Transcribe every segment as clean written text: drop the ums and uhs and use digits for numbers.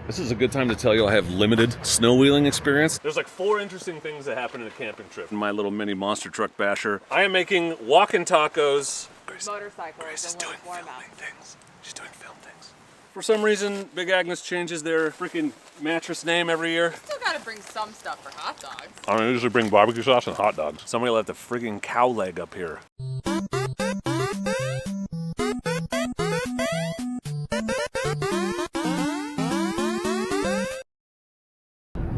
This is a good time to tell you I have limited snow wheeling experience. There's like 4 interesting things that happen in a camping trip. In my little mini monster truck basher, I am making walking tacos. Motorcycles. Grace is doing filming things. She's doing film things. For some reason, Big Agnes changes their freaking mattress name every year. Still gotta bring some stuff for hot dogs. I don't usually bring barbecue sauce and hot dogs. Somebody left a freaking cow leg up here.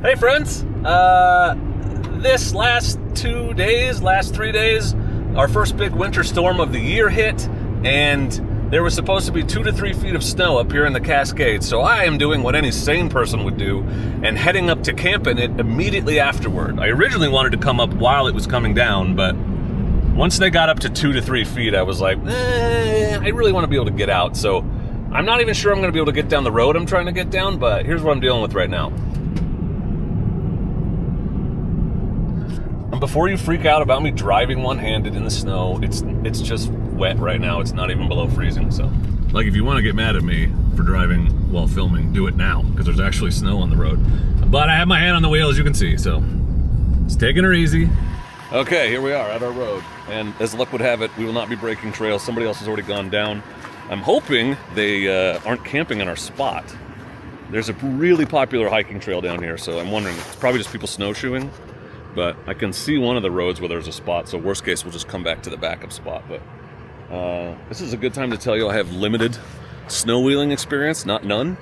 Hey friends, this last 3 days, our first big winter storm of the year hit, and there was supposed to be 2 to 3 feet of snow up here in the Cascades. So I am doing what any sane person would do and heading up to camp in it immediately afterward. I originally wanted to come up while it was coming down, but once they got up to 2 to 3 feet, I was like, I really want to be able to get out. So I'm not even sure I'm going to be able to get down the road I'm trying to get down, but here's what I'm dealing with right now. And before you freak out about me driving one-handed in the snow, it's just wet right now. It's not even below freezing, so. Like, if you want to get mad at me for driving while filming, do it now, because there's actually snow on the road. But I have my hand on the wheel, as you can see, so it's taking her easy. Okay, here we are at our road, and as luck would have it, we will not be breaking trails. Somebody else has already gone down. I'm hoping they aren't camping in our spot. There's a really popular hiking trail down here, so I'm wondering, it's probably just people snowshoeing. But I can see one of the roads where there's a spot, so worst case, we'll just come back to the backup spot. But this is a good time to tell you I have limited snow wheeling experience, not none.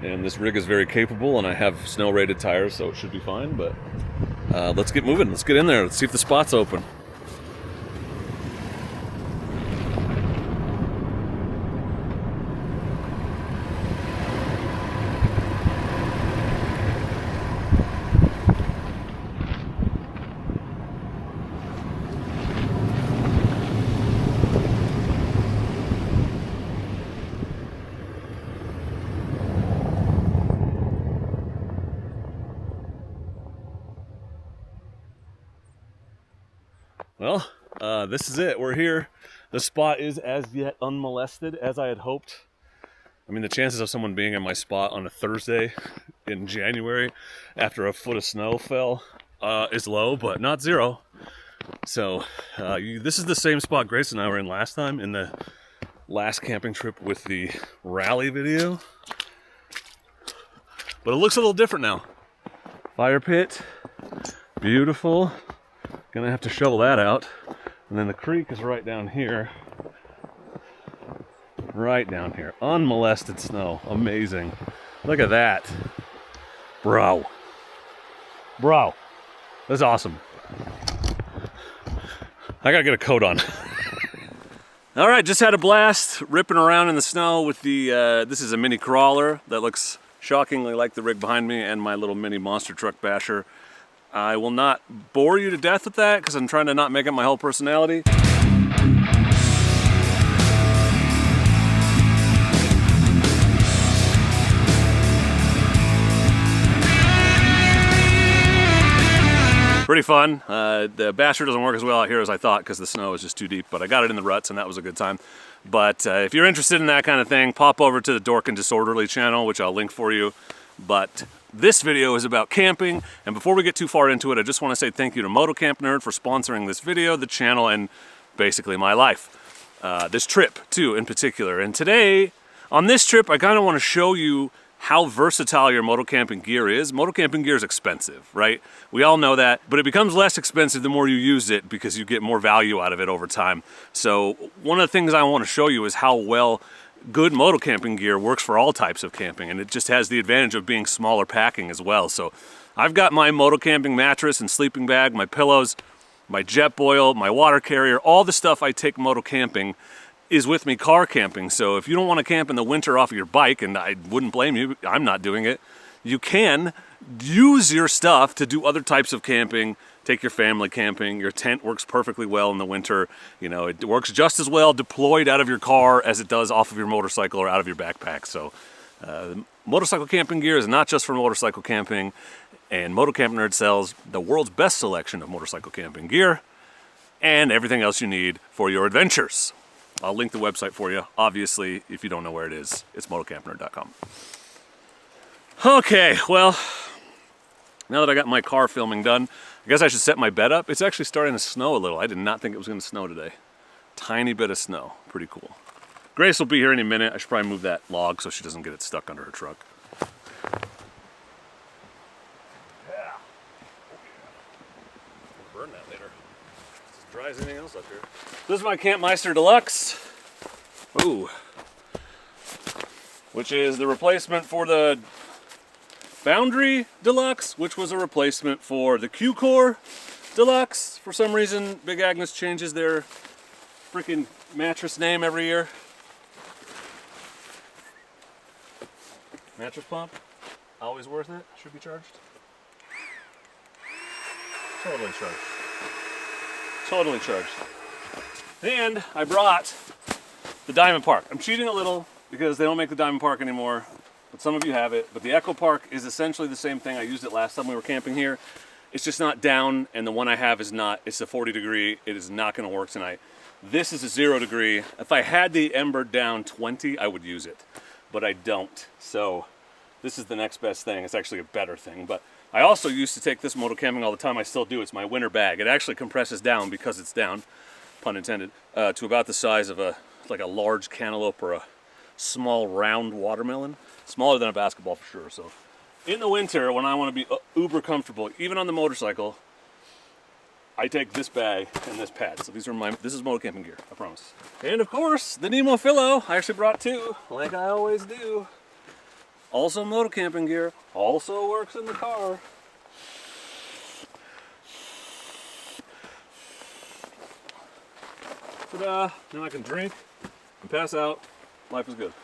And this rig is very capable, and I have snow-rated tires, so it should be fine. But let's get moving. Let's get in there. Let's see if the spot's open. Well, this is it. We're here. The spot is as yet unmolested, as I had hoped. I mean, the chances of someone being in my spot on a Thursday in January after a foot of snow fell is low, but not zero. So this is the same spot Grace and I were in last time, in the last camping trip with the rally video. But it looks a little different now. Fire pit, beautiful. Gonna have to shovel that out. And then the creek is right down here. Right down here. Unmolested snow. Amazing. Look at that. Bro. That's awesome. I gotta get a coat on. All right, just had a blast ripping around in the snow with the, this is a mini crawler that looks shockingly like the rig behind me, and my little mini monster truck basher. I will not bore you to death with that because I'm trying to not make it my whole personality. Pretty fun. The basher doesn't work as well out here as I thought because the snow is just too deep, but I got it in the ruts and that was a good time. But if you're interested in that kind of thing, pop over to the Dork and Disorderly channel, which I'll link for you. But this video is about camping, and before we get too far into it, I just want to say thank you to Motocamp Nerd for sponsoring this video, the channel, and basically my life. This trip, too, in particular. And today, on this trip, I kind of want to show you how versatile your motocamping gear is. Motocamping gear is expensive, right? We all know that, but it becomes less expensive the more you use it because you get more value out of it over time. So one of the things I want to show you is how well good motocamping gear works for all types of camping, and it just has the advantage of being smaller packing as well. So I've got my motocamping mattress and sleeping bag, my pillows, my Jetboil, my water carrier, all the stuff I take motocamping is with me car camping. So if you don't want to camp in the winter off of your bike, and I wouldn't blame you, I'm not doing it, you can use your stuff to do other types of camping. Take your family camping. Your tent works perfectly well in the winter. You know, it works just as well deployed out of your car as it does off of your motorcycle or out of your backpack. So motorcycle camping gear is not just for motorcycle camping, and Motocamp Nerd sells the world's best selection of motorcycle camping gear and everything else you need for your adventures. I'll link the website for you. Obviously, if you don't know where it is, it's motocampnerd.com. Okay, well, now that I got my car filming done, I guess I should set my bed up. It's actually starting to snow a little. I did not think it was going to snow today. Tiny bit of snow. Pretty cool. Grace will be here any minute. I should probably move that log so she doesn't get it stuck under her truck. Yeah. I'll burn that later. It's as dry as anything else up here. This is my Campmeister Deluxe. Ooh. Which is the replacement for the Foundry Deluxe, which was a replacement for the Q-Core Deluxe. For some reason, Big Agnes changes their freaking mattress name every year. Mattress pump, always worth it, should be charged. Totally charged. Totally charged. And I brought the Diamond Park. I'm cheating a little because they don't make the Diamond Park anymore, but some of you have it. But the Echo Park is essentially the same thing. I used it last time we were camping here. It's just not down, and the one I have is not. It's a 40 degree. It is not gonna work tonight. This is a 0 degree. If I had the Ember down 20, I would use it, but I don't. So this is the next best thing. It's actually a better thing. But I also used to take this motocamping all the time. I still do. It's my winter bag. It actually compresses down because it's down, pun intended, to about the size of like a large cantaloupe or a small round watermelon. Smaller than a basketball for sure. So in the winter, when I want to be uber comfortable, even on the motorcycle, I take this bag and this pad. So this is motocamping gear, I promise. And of course, the Nemo Philo. I actually brought two, like I always do. Also motocamping gear, also works in the car. Ta-da! Now I can drink and pass out. Life is good.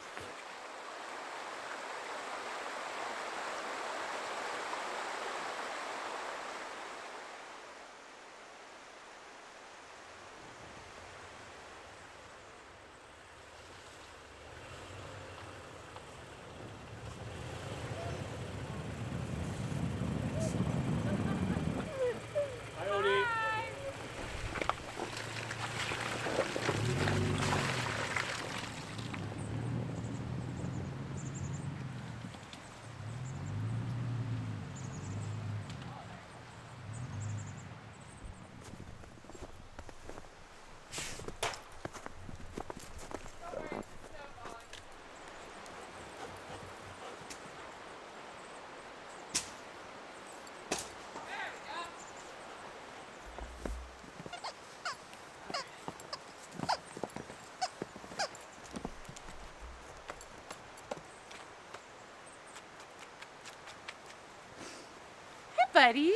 Buddy.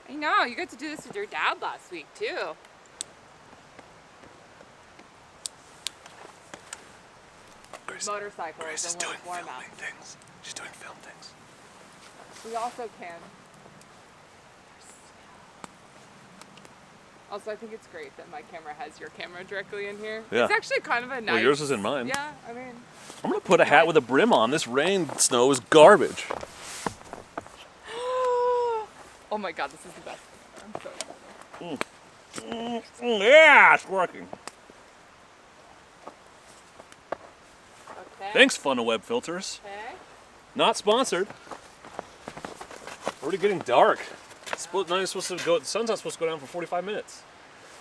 I know, you got to do this with your dad last week too. Motorcycles. Grace is doing filming things. She's doing film things. We also can. Also, I think it's great that my camera has your camera directly in here. Yeah. It's actually kind of a nice... Well, yours is in mine. Yeah, I mean... I'm gonna put a hat with a brim on. This rain snow is garbage. Oh my god, this is the best. I'm so excited. Yeah, it's working. Okay. Thanks, Funnel Web Filters. Okay. Not sponsored. Already getting dark. The sun's not supposed to go down for 45 minutes.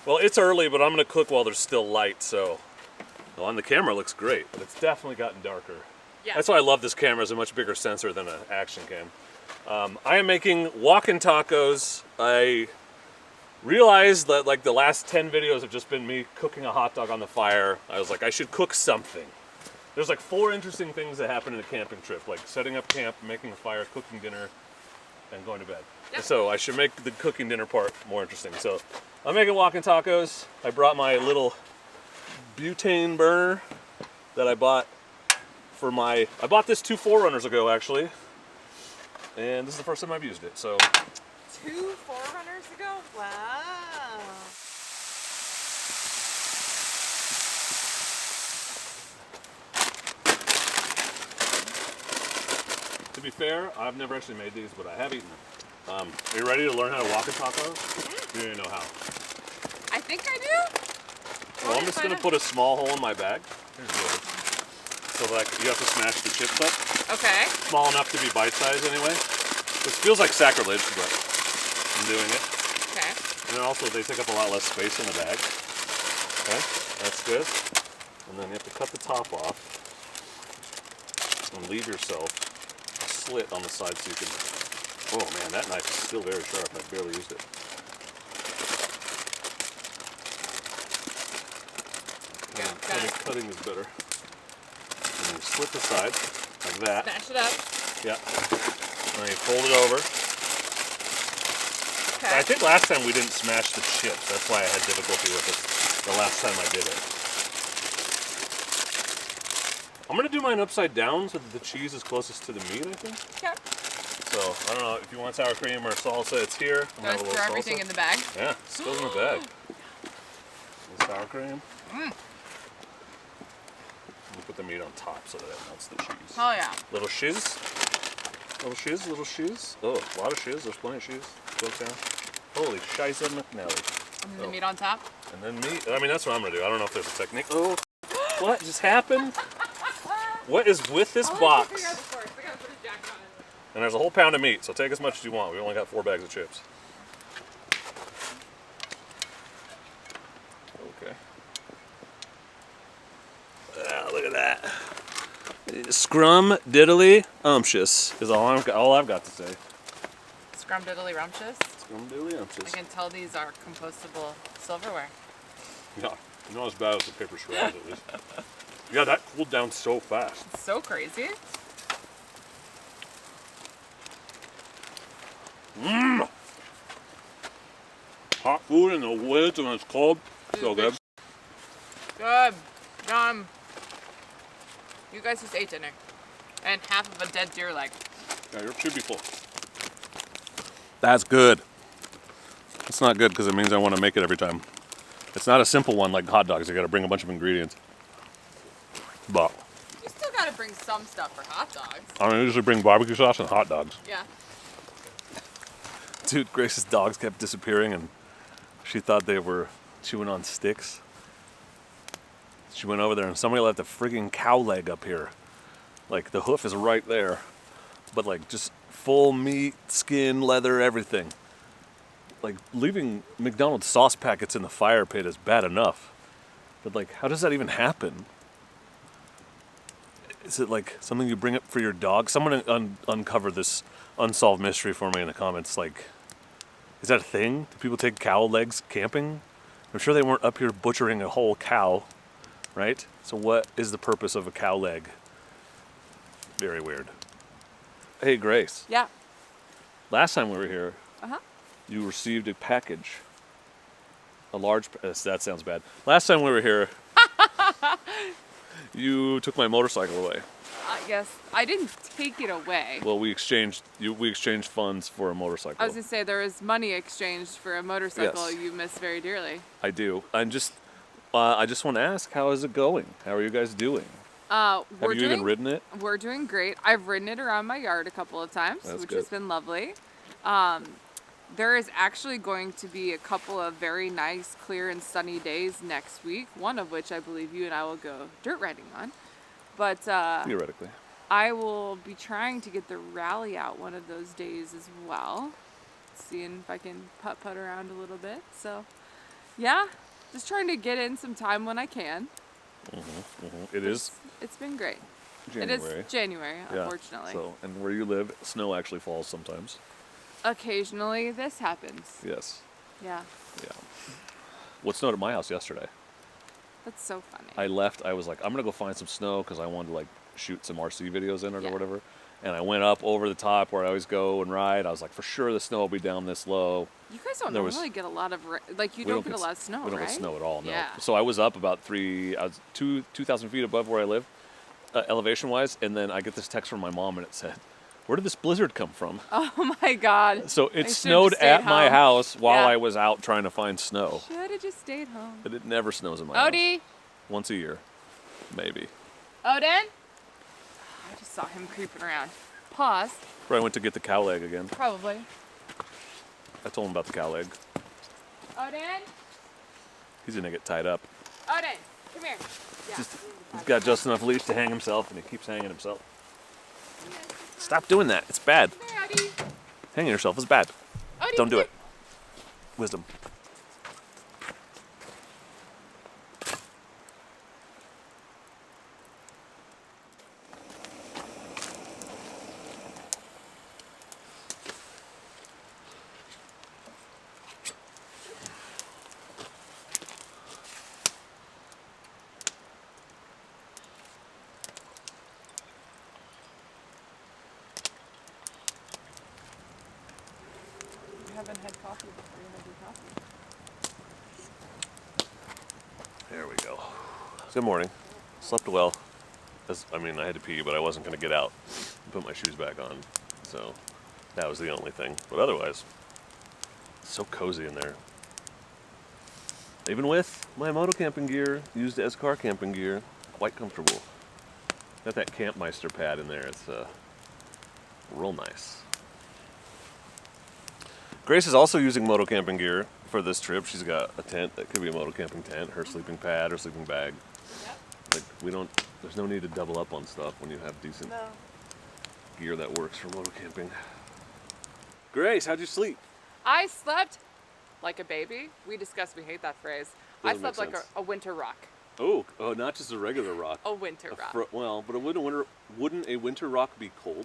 Well, it's early, but I'm gonna cook while there's still light, so. Well, on the camera it looks great, but it's definitely gotten darker. Yeah. That's why I love this camera. It's a much bigger sensor than an action cam. I am making walk-in tacos. I realized that like the last 10 videos have just been me cooking a hot dog on the fire. I was like, I should cook something. There's like 4 interesting things that happen in a camping trip, like setting up camp, making a fire, cooking dinner, and going to bed. Yep. So I should make the cooking dinner part more interesting. So I'm making walk-in tacos. I brought my little butane burner that I bought for I bought this 2 4Runners ago actually. And this is the first time I've used it, so. 2 4Runners ago? Wow. To be fair, I've never actually made these, but I have eaten them. Are you ready to learn how to walk a taco? You don't even know how. I think I do. Well, I'm just gonna put a small hole in my bag. Here's yours. So like, you have to smash the chips up. Okay. Small enough to be bite-sized anyway. Which feels like sacrilege, but I'm doing it. Okay. And then also they take up a lot less space in the bag. Okay, that's good. And then you have to cut the top off and leave yourself a slit on the side so you can... Oh man, that knife is still very sharp. I barely used it. Cutting is better. And then slit the side like that. Smash it up. Yeah. And then you fold it over. Okay. I think last time we didn't smash the chips. That's why I had difficulty with it the last time I did it. I'm going to do mine upside down so that the cheese is closest to the meat, I think. Okay. So, I don't know if you want sour cream or salsa, it's here. Do I throw everything in the bag? Yeah, it goes in the bag. The sour cream. We put the meat on top so that it melts the cheese. Oh yeah. Little shiz. Little shiz, little shiz. Oh, a lot of shiz. There's plenty of shiz. Goes down. Holy shiza McNelly. And then the meat on top? And then meat. I mean, that's what I'm going to do. I don't know if there's a technique. Oh, what just happened? What is with this box? I gotta put a jacket on it. And there's a whole pound of meat, so take as much as you want. We only got 4 bags of chips. Okay. Look at that. Scrum diddly umptious is all I've got to say. Scrum diddly rumptious. Scrum diddly umptious. I can tell these are compostable silverware. Yeah, not as bad as the paper straws at least. Yeah, that cooled down so fast. It's so crazy. Mmm. Hot food in the woods when it's cold. So good. Good. You guys just ate dinner. And half of a dead deer leg. Yeah, yours should be full. That's good. It's not good because it means I want to make it every time. It's not a simple one like hot dogs. You got to bring a bunch of ingredients. But You still gotta bring some stuff for hot dogs. I usually bring barbecue sauce and hot dogs. Yeah. Dude, Grace's dogs kept disappearing and she thought they were chewing on sticks. She went over there and somebody left a frigging cow leg up here. Like the hoof is right there, but like just full meat, skin, leather, everything. Like leaving McDonald's sauce packets in the fire pit is bad enough. But like, how does that even happen? Is it like something you bring up for your dog? Someone uncover this unsolved mystery for me in the comments. Like, is that a thing? Do people take cow legs camping? I'm sure they weren't up here butchering a whole cow, right? So what is the purpose of a cow leg? Very weird. Hey, Grace. Yeah. Last time we were here, Uh-huh. you received a package. A large, that sounds bad. Last time we were here, you took my motorcycle away. Yes, I didn't take it away. Well, we exchanged funds for a motorcycle. I was gonna say there was money exchanged for a motorcycle Yes. you miss very dearly. I do. I just want to ask, how is it going? How are you guys doing? Have you even ridden it? We're doing great. I've ridden it around my yard a couple of times, That's which good. has been lovely. There is actually going to be a couple of very nice, clear and sunny days next week, one of which I believe you and I will go dirt riding on. But Theoretically. I will be trying to get the rally out one of those days as well. Seeing if I can putt around a little bit. So, yeah, just trying to get in some time when I can. It's been great. January. It is January, Yeah. unfortunately. So, and where you live, snow actually falls sometimes. Occasionally, this happens. Yes. Yeah, Yeah. What snowed at my house yesterday? that's so funny. I left. I was like, I'm gonna go find some snow because I wanted to like shoot some RC videos in it Yeah. or whatever. And I went up over the top where I always go and ride. I was like, for sure the snow will be down this low. You guys don't there was- normally get a lot of you We don't get a lot of snow, We don't right? get snow at all. No. Yeah. So I was up about 2,000 feet above where I live, elevation wise, and then I get this text from my mom and it said, "Where did this blizzard come from?" Oh my God! So I it should've snowed just stayed at my home. house while Yeah. I was out trying to find snow. Should have just stayed home. But it never snows in my house. Odie, Once a year, maybe. Odin. I just saw him creeping around. Pause. Probably went to get the cow leg again. Probably. I told him about the cow leg. Odin. He's gonna get tied up. Odin, come here. Yeah. He's got just enough leash to hang himself, and he keeps hanging himself. Stop doing that. It's bad. Daddy. Hanging yourself is bad. Odie, Don't do it. Wisdom. You haven't had coffee before you had your coffee. There we go. Good morning. Slept well. I mean, I had to pee, but I wasn't going to get out and put my shoes back on. So that was the only thing. But otherwise, it's so cozy in there. Even with my motocamping gear, used as car camping gear, quite comfortable. Got that Campmeister pad in there. It's real nice. Grace is also using motocamping gear for this trip. She's got a tent that could be a motocamping tent, her sleeping pad, her sleeping bag. Yep. Like there's no need to double up on stuff when you have decent gear that works for motocamping. Grace, how'd you sleep? I slept like a baby. We discussed we hate that phrase. Doesn't I slept make like sense. a winter rock. Oh, not just a regular rock. A winter rock. But wouldn't a winter rock be cold?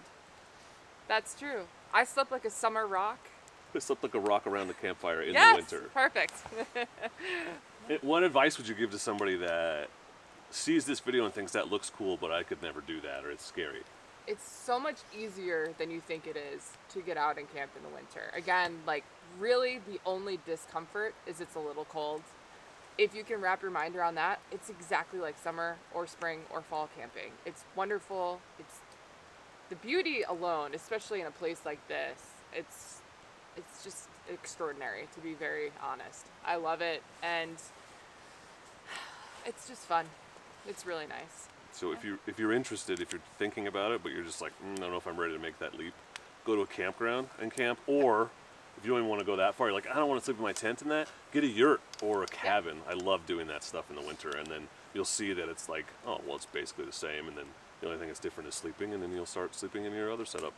That's true. I slept like a summer rock. I slept like a rock around the campfire in the Yes, winter. perfect. What advice would you give to somebody that sees this video and thinks that looks cool, but I could never do that, or it's scary? It's so much easier than you think it is to get out and camp in the winter. Again, like really the only discomfort is it's a little cold. If you can wrap your mind around that, it's exactly like summer or spring or fall camping. It's wonderful. It's the beauty alone, especially in a place like this. It's just extraordinary, to be very honest. I love it, and it's just fun. It's really nice. So if you're interested, if you're thinking about it, but you're just like, I don't know if I'm ready to make that leap, go to a campground and camp. Or if you don't even want to go that far, you're like, I don't want to sleep in my tent in that, get a yurt or a cabin. I love doing that stuff in the winter, and then you'll see that it's like, oh, well, it's basically the same, and then the only thing that's different is sleeping, and then you'll start sleeping in your other setup.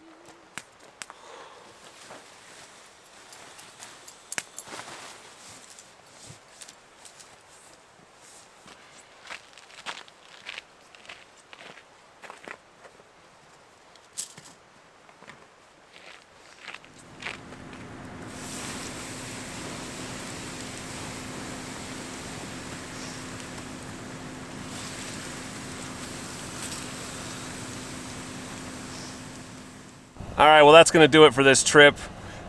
All right, well, that's going to do it for this trip.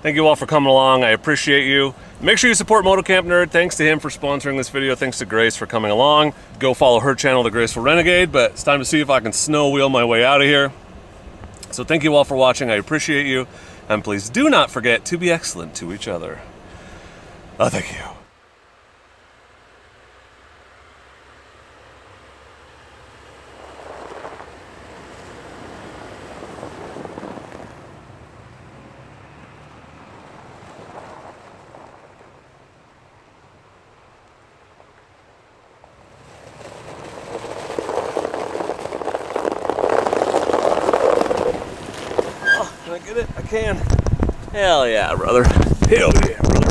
Thank you all for coming along. I appreciate you. Make sure you support Motocamp Nerd. Thanks to him for sponsoring this video. Thanks to Grace for coming along. Go follow her channel, The Graceful Renegade. But it's time to see if I can snow wheel my way out of here. So thank you all for watching. I appreciate you. And please do not forget to be excellent to each other. Oh, thank you. Can I get it? I can. Hell yeah, brother. Hell yeah, brother.